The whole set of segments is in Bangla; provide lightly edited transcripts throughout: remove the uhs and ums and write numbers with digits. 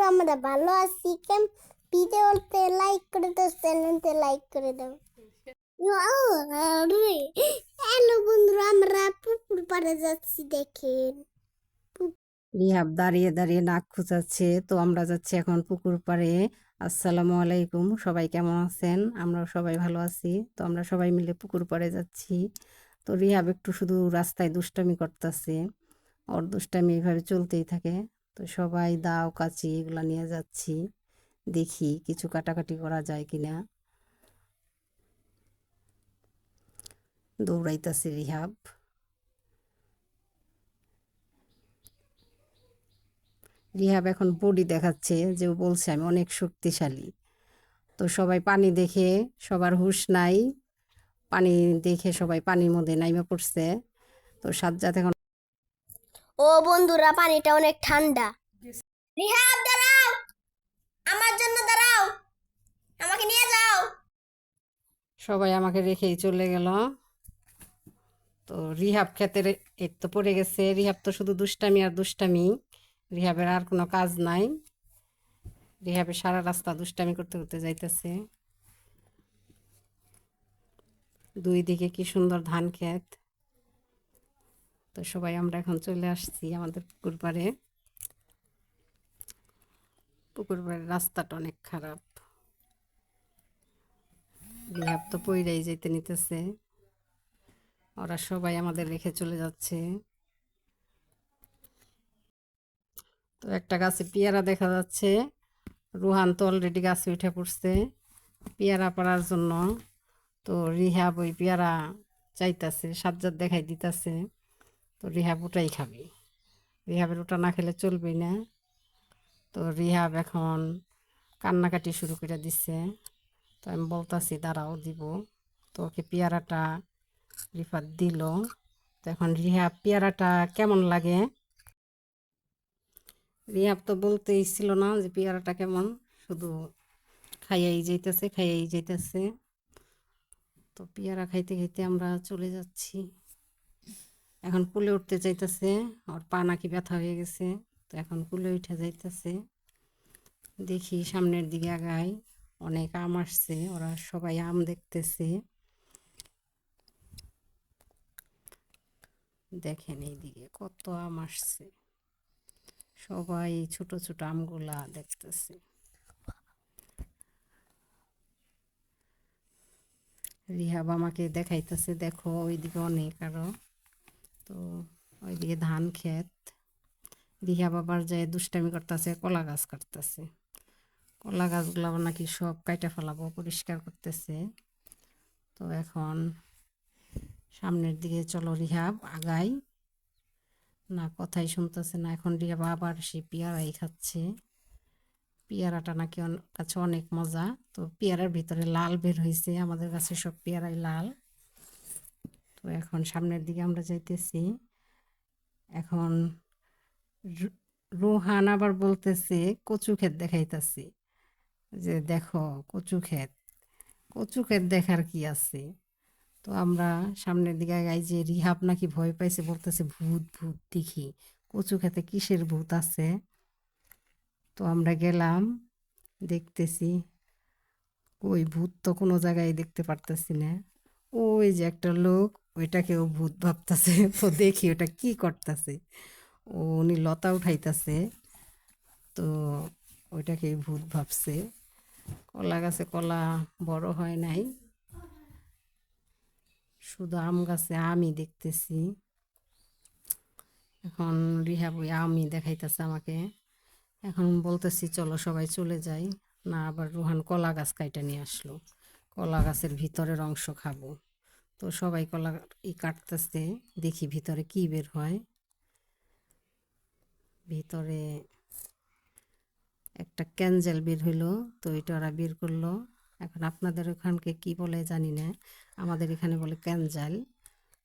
আমরা ভালো আছি। ভিডিওতে লাইক করে দাও, চ্যানেলতে লাইক করে দাও। হ্যালো বন্ধুরা, আমরা পুকুর পাড়ে যাচ্ছি, দেখেন। রিহাব দাঁড়িয়ে দাঁড়িয়ে নাক খুঁচাচ্ছে, তো আমরা যাচ্ছি এখন পুকুর পাড়ে। আসসালামু আলাইকুম, সবাই কেমন আছেন? আমরা সবাই ভালো আছি। তো আমরা সবাই মিলে পুকুর পাড়ে যাচ্ছি। তো রিহাব একটু শুধু রাস্তায় দুষ্টামি করতেছে, ওর দুষ্টামি এইভাবে চলতেই থাকে। তো সবাই দাও কাচি এগুলা নিয়ে যাচ্ছি, দেখি কিছু কাটাকাটি করা যায় কিনা। দৌড়াইতেছে রিহাব। রিহাব এখন বডি দেখাচ্ছে, যে ও বলছে আমি অনেক শক্তিশালী। তো সবাই পানি দেখে সবার হুঁশ নাই, পানি দেখে সবাই পানির মধ্যে নাইমা পড়ছে। তো সাজ্জাদ এখন ও বন্ধুরা, পানিটা অনেক ঠান্ডা। রিহাব দাঁড়াও, আমার জন্য দাঁড়াও, আমাকে নিয়ে যাও। সবাই আমাকে রেখেই চলে গেল। তো রিহাব খেতে এই তো পড়ে গেছে। রিহাব তো শুধু দুষ্টামি আর দুষ্টামি, রিহাবের আর কোনো কাজ নাই। রিহাবের সারা রাস্তা দুষ্টামি করতে করতে যাইতেছে। দুই দিকে কি সুন্দর ধান ক্ষেত। তো সবাই আমরা এখন চলে আসছি আমাদের পুকুর পাড়ে। পুকুর পাড়ের রাস্তাটা অনেক খারাপ। রিহাব তো পইড়াই যেতে নিতেছে। ওরা সবাই আমাদের রেখে চলে যাচ্ছে। তো একটা গাছে পেয়ারা দেখা যাচ্ছে। রুহান তো অলরেডি গাছে উঠে পড়ছে পেয়ারা পাড়ার জন্য। তো রিহাব ওই পেয়ারা চাইতাছে, সাজ্জাদ দেখাই দিতেছে। তো রিহাব ওটাই খাবে, রিহাবের ওটা না খেলে চলবেই না। তো রিহাব এখন কান্নাকাটি শুরু করে দিচ্ছে। তো আমি বলতাছি দাঁড়াও দিব। তো ওকে পেয়ারাটা রিফাত দিল। তো এখন রিহাব পেয়ারাটা কেমন লাগে। রিহাব তো বলতেই ছিল না যে পেয়ারাটা কেমন, শুধু খাইয়াই যাইতেছে খাইয়াই যাইতেছে। তো পেয়ারা খাইতে খাইতে আমরা চলে যাচ্ছি। এখন কুলে উঠতে চাইতেছে, ওর পা নাকি ব্যথা হয়ে গেছে। তো এখন কুলে উঠে যাইতেছে। দেখি সামনের দিকে আগাই, অনেক আম আসছে, ওরা সবাই আম দেখতেছে। দেখেন এইদিকে কত আম আসছে, সবাই ছোট ছোট আমগুলা দেখতেছে। রিহাব আমাকে দেখাইতেছে, দেখো ওইদিকে অনেক আরো। তো ওইদিকে ধান ক্ষেত। রিহাব আবার যায় দুষ্টামি করতেছে, কলা গাছ কাটতেছে। কলা গাছগুলো নাকি সব কাইটা ফেলাবো, পরিষ্কার করতেছে। তো এখন সামনের দিকে চলো রিহাব আগাই। না কথাই শুনতেছে না। এখন রিহাব আবার সে পেয়ারাই খাচ্ছে। পেয়ারাটা নাকি কাছে অনেক মজা। তো পেয়ারার ভিতরে লাল বের হয়েছে, আমাদের কাছে সব পেয়ারাই লাল। তো এখন সামনের দিকে আমরা যাইতেছি। এখন রোহান আবার বলতেছে কচু ক্ষেত দেখাইতেছি, যে দেখো কচু ক্ষেত। কচু ক্ষেত দেখার কি আছে। তো আমরা সামনের দিকে গাই, যে রিহাব নাকি ভয় পাইছে, বলতেছে ভূত ভূত দেখি, কচু খেতে কিসের ভূত আছে। তো আমরা গেলাম, দেখতেছি ওই ভূত তো কোনো জায়গায় দেখতে পারতেছি না। ওই যে একটা লোক, ওইটাকেও ভূত ভাবতেছে। তো দেখি ওটা কি করতেছে। উনি লতা উঠাইতেছে, তো ওইটাকে ভূত ভাবছে। কলা গাছে কলা বড় হয় নাই, শুধু আম গাছে আমই দেখতেছি। এখন রিহাব ওই আমই দেখাইতেছে আমাকে। এখন বলতেছি চলো সবাই চলে যাই। না, আবার রুহান কলা গাছ কাইটা নিয়ে আসলো, কলা গাছের ভিতরের অংশ খাবো। তো সবাই কলা কাটতেছে, দেখি ভিতরে কি বের হয়। ভিতরে একটা ক্যানজেল বের হইলো, তো এটা ওরা বের করলো। এখন আপনাদের ওখানকে কি বলে জানি না, আমাদের এখানে বলে ক্যানজাল।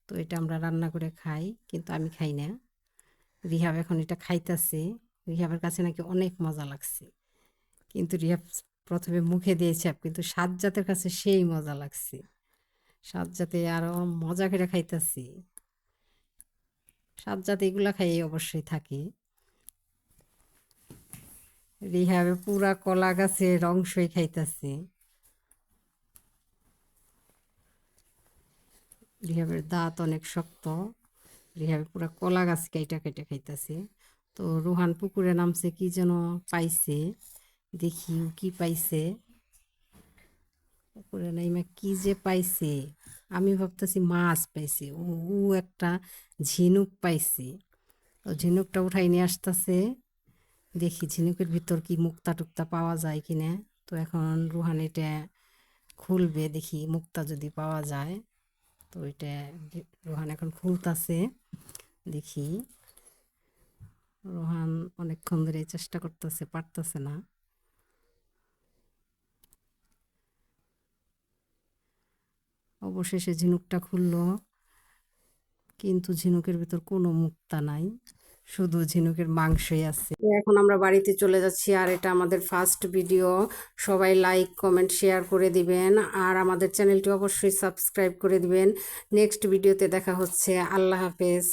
তো এটা আমরা রান্না করে খাই, কিন্তু আমি খাই না। রিহাব এখন এটা খাইতেছে, রিহাবের কাছে নাকি অনেক মজা লাগছে। কিন্তু রিহাব প্রথমে মুখে দিয়েছে, কিন্তু সাজ্জাতের কাছে সেই মজা লাগছে। সাজ্জাতে আরো মজা করে খাইতেছি। সাজ্জাত এগুলা খাইয়ে অবশ্যই থাকে। রিহাবে পুরা কলা গাছের অংশই খাইতেছে। রিহাবের দাঁত অনেক শক্ত। রিহাবে পুরা কলা গাছ কেটে কেটে খাইতেছে। তো রুহান পুকুরে নামছে, কি যেন পাইছে, দেখি ও কি পাইছে। পুকুরে নাইমা কি যে পাইছে, আমি ভাবতেছি মাছ পাইছে, ও ও একটা ঝিনুক পাইছে। তো ঝিনুকটা উঠাই নিয়ে আসতেছে, দেখি ঝিনুকের ভিতর কি মুক্তা টুক্তা পাওয়া যায় কিনা। তো এখন রুহান এটা খুলবে, দেখি মুক্তা যদি পাওয়া যায়। তো এটা রোহান এখন খুলতাছে, দেখি। রোহান অনেকক্ষণ ধরে চেষ্টা করতেছে, পারতেছে না। অবশেষে ঝিনুকটা খুললো, কিন্তু ঝিনুকের ভিতর কোনো মুক্তা নাই, শুধু ঝিনুকের মাংসই আছে। এখন আমরা বাড়িতে চলে যাচ্ছি, আর এটা আমাদের ফার্স্ট ভিডিও। সবাই লাইক কমেন্ট শেয়ার করে দিবেন, আর আমাদের চ্যানেলটি অবশ্যই সাবস্ক্রাইব করে দিবেন। নেক্সট ভিডিওতে দেখা হচ্ছে। আল্লাহ হাফেজ।